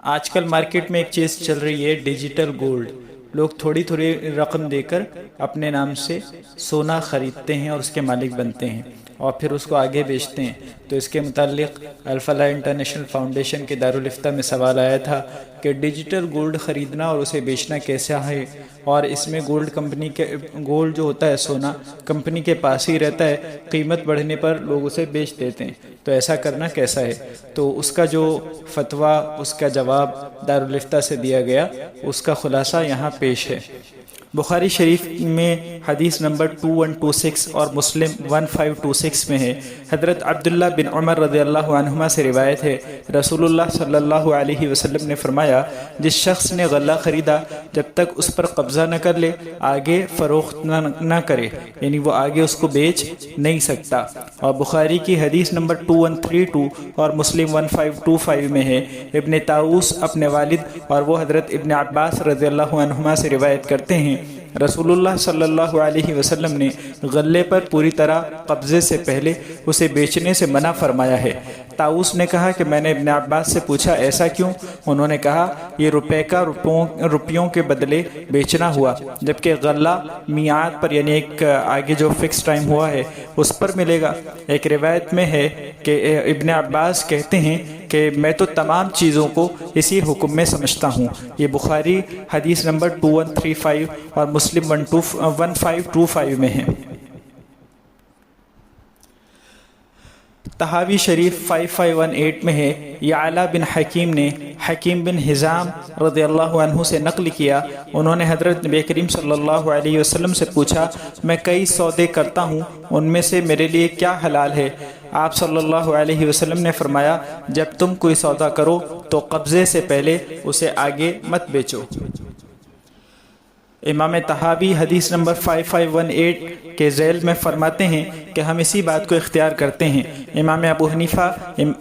آج کل مارکیٹ میں ایک چیز چل رہی ہے ڈیجیٹل گولڈ. لوگ تھوڑی تھوڑی رقم دے کر اپنے نام سے سونا خریدتے ہیں اور اس کے مالک بنتے ہیں اور پھر اس کو آگے بیچتے ہیں. تو اس کے متعلق الفلاح انٹرنیشنل فاؤنڈیشن کے دارالفتہ میں سوال آیا تھا کہ ڈیجیٹل گولڈ خریدنا اور اسے بیچنا کیسا ہے، اور اس میں گولڈ جو ہوتا ہے سونا کمپنی کے پاس ہی رہتا ہے، قیمت بڑھنے پر لوگ اسے بیچ دیتے ہیں، تو ایسا کرنا کیسا ہے. تو اس کا جو فتویٰ، اس کا جواب دارالفتہ سے دیا گیا، اس کا خلاصہ یہاں پیش ہے. بخاری شریف میں حدیث نمبر 2126 اور مسلم 1526 میں ہے. حضرت عبداللہ بن عمر رضی اللہ عنہما سے روایت ہے، رسول اللہ صلی اللہ علیہ وسلم نے فرمایا، جس شخص نے غلہ خریدا جب تک اس پر قبضہ نہ کر لے آگے فروخت نہ کرے، یعنی وہ آگے اس کو بیچ نہیں سکتا. اور بخاری کی حدیث نمبر 2132 اور مسلم 1525 میں ہے. ابن طاؤوس اپنے والد اور وہ حضرت ابن عباس رضی اللہ عنہما سے روایت کرتے ہیں، رسول اللہ صلی اللہ علیہ وسلم نے غلے پر پوری طرح قبضے سے پہلے اسے بیچنے سے منع فرمایا ہے. طاؤوس نے کہا کہ میں نے ابن عباس سے پوچھا ایسا کیوں؟ انہوں نے کہا یہ روپے کا روپیوں کے بدلے بیچنا ہوا، جبکہ غلہ میعاد پر یعنی ایک آگے جو فکس ٹائم ہوا ہے اس پر ملے گا. ایک روایت میں ہے کہ ابن عباس کہتے ہیں کہ میں تو تمام چیزوں کو اسی حکم میں سمجھتا ہوں. یہ بخاری حدیث نمبر 2135 اور مسلم 1525 میں ہے. تحاوی شریف 5518 میں ہے، یعلا بن حکیم نے حکیم بن حزام رضی اللہ عنہ سے نقل کیا، انہوں نے حضرت نبی کریم صلی اللہ علیہ وسلم سے پوچھا، میں کئی سودے کرتا ہوں، ان میں سے میرے لیے کیا حلال ہے؟ آپ صلی اللہ علیہ وسلم نے فرمایا، جب تم کوئی سودا کرو تو قبضے سے پہلے اسے آگے مت بیچو. امام طحاوی حدیث نمبر 5518 کے ذیل میں فرماتے ہیں کہ ہم اسی بات کو اختیار کرتے ہیں. امام ابو حنیفہ،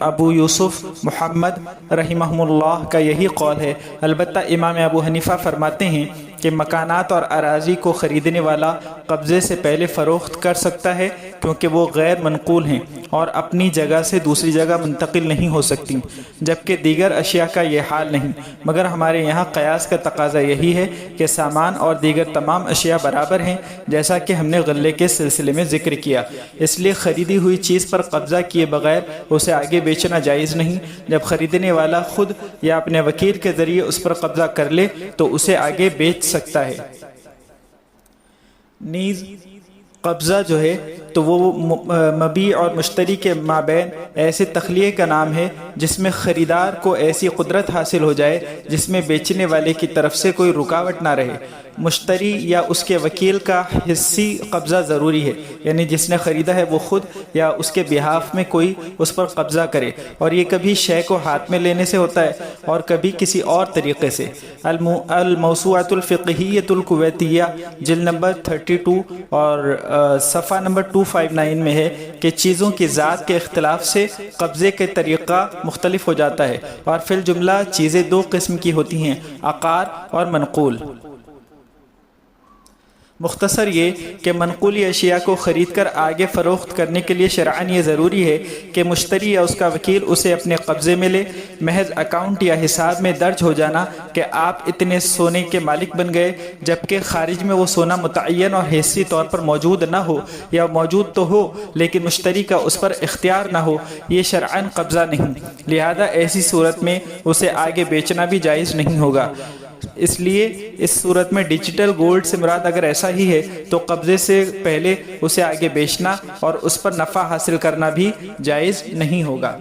ابو یوسف محمد رحمہ اللہ کا یہی قول ہے. البتہ امام ابو حنیفہ فرماتے ہیں کہ مکانات اور اراضی کو خریدنے والا قبضے سے پہلے فروخت کر سکتا ہے کیونکہ وہ غیر منقول ہیں اور اپنی جگہ سے دوسری جگہ منتقل نہیں ہو سکتی، جبکہ دیگر اشیاء کا یہ حال نہیں. مگر ہمارے یہاں قیاس کا تقاضا یہی ہے کہ سامان اور دیگر تمام اشیاء برابر ہیں، جیسا کہ ہم نے غلے کے سلسلے میں ذکر کیا. اس لیے خریدی ہوئی چیز پر قبضہ کیے بغیر اسے آگے بیچنا جائز نہیں. جب خریدنے والا خود یا اپنے وکیل کے ذریعے اس پر قبضہ کر لے تو اسے آگے بیچ سکتا ہے. نیز قبضہ جو ہے تو وہ مبیع اور مشتری کے مابین ایسے تخلیے کا نام ہے جس میں خریدار کو ایسی قدرت حاصل ہو جائے جس میں بیچنے والے کی طرف سے کوئی رکاوٹ نہ رہے. مشتری یا اس کے وکیل کا حصی قبضہ ضروری ہے، یعنی جس نے خریدا ہے وہ خود یا اس کے بہاف میں کوئی اس پر قبضہ کرے، اور یہ کبھی شے کو ہاتھ میں لینے سے ہوتا ہے اور کبھی کسی اور طریقے سے. الموسوعۃ الفقہیۃ الکویتیہ جلد نمبر 32 اور صفحہ نمبر 259 میں ہے کہ چیزوں کی ذات کے اختلاف سے قبضے کے طریقہ مختلف ہو جاتا ہے، اور فی الجملہ چیزیں دو قسم کی ہوتی ہیں، عقار اور منقول. مختصر یہ کہ منقولی اشیاء کو خرید کر آگے فروخت کرنے کے لیے شرعاً یہ ضروری ہے کہ مشتری یا اس کا وکیل اسے اپنے قبضے میں لے. محض اکاؤنٹ یا حساب میں درج ہو جانا کہ آپ اتنے سونے کے مالک بن گئے، جبکہ خارج میں وہ سونا متعین اور حسی طور پر موجود نہ ہو، یا موجود تو ہو لیکن مشتری کا اس پر اختیار نہ ہو، یہ شرعاً قبضہ نہیں. لہذا ایسی صورت میں اسے آگے بیچنا بھی جائز نہیں ہوگا. اس لیے اس صورت میں ڈیجیٹل گولڈ سے مراد اگر ایسا ہی ہے تو قبضے سے پہلے اسے آگے بیچنا اور اس پر نفع حاصل کرنا بھی جائز نہیں ہوگا.